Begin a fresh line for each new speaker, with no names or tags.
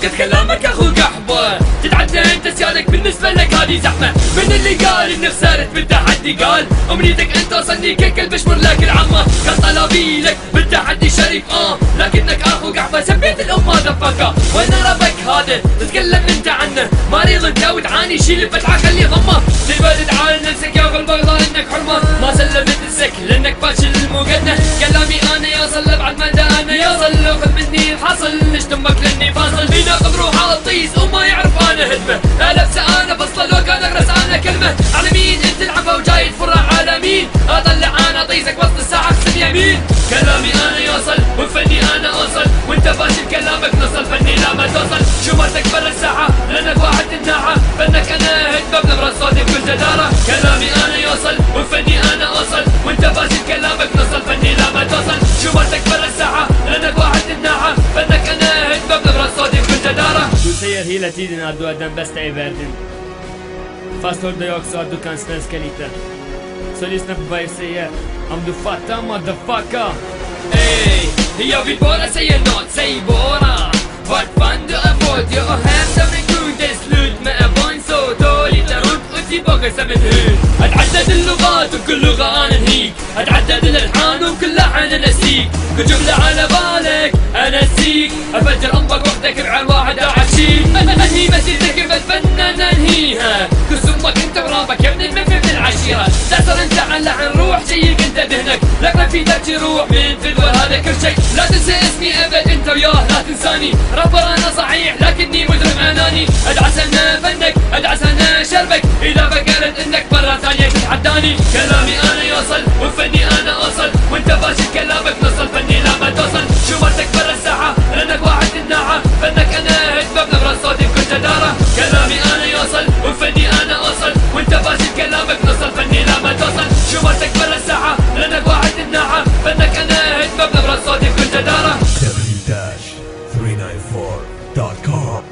وقت كلامك اخو قحبه، تتعدى انت سيادك بالنسبه لك هذه زحمه. من اللي قال اني خسرت بالتحدي قال امنيتك انت وصلني كلب اشمر لك العمه. كان طلبي لك بالتحدي شريف لكنك اخو قحبه سبيت الامه دفاكه. وين ربك هذا تتكلم انت عنه، مريض انت وتعاني شيل الفتحه خليه ضمه. تبى تعال نفسك يا اخو البغضاء انك حرمه، ما سلمت نفسك لانك فاشل المقنع. كلامي انا يوصل بعد ما انا يوصل، لو خذ مني الحصل نشتمك لاني فاصل. يناقض روحه الطيس وما يعرف انا هدمه، لا لبسه انا فصله لو كان اغرس انا كلمه. على مين انت العبه وجاي تفرع على مين؟ اطلع انا طيسك وسط الساعه اقسم يمين. كلامي انا يوصل وفني انا اوصل، وانت فاشل كلامك نصل فني لا ما توصل. شمرتك برا الساحه لانك واحد تناحه، فنك انا هدمه بنبره صوتي بكل جداره. كلامي انا يوصل وفني انا اوصل، وانت فاشل كلامك نصل فني لا ما توصل. شمرتك برا الساحه لانك واحد تناحه، فنك انا هدمه بنبره صوتي بكل جداره.
Du säger hela tiden att du är den bästa i världen. Fast hörde jag också att du kan svenska lite. Så lyssna på vad jag säger. Om du fattar motherfucker.
Ey, jag vill bara säga nåt, säg bara vart fan du har fått. Jag har hämtat min kund, det är slut med att vara så dålig. Där runt och tillbaka som en hund. اتعدد اللغات وكل لغة انا انهيك، اتعدد الالحان وكل لحن انسيك. كل جملة على بالك انا انسيك، افجر انبك وقتك بعين واحد اعشيك. انهي مسيرتك بالفن انا انهيها، كل امك انت ورابك يا ابن المفي من العشيرة. تأثر انت على لحن روح شيك انت ذهنك، لكن في درج روح من فدوى هذا كل شيء. لا تنسى اسمي ابد انت وياه لا تنساني، رابر انا صحيح لكني مجرم اناني. ادعس انا فنك ادعس انا شربك، اذا فكرت انك مرة ثانية تتحداني. كلامي انا يوصل وفني انا اوصل، وانت فاشل كلامك نصل فني لا ما توصل. شمرتك برا الساحة لانك واحد تناحة، فنك انا هدمة بنبرة صوتي بكل جدارة. كلامي انا يوصل وفني انا اوصل، وانت فاشل كلامك نصل فني لا ما توصل. شمرتك برا الساحة لانك واحد تناحة، فنك انا هدمة بنبرة صوتي بكل جدارة.
w-394.com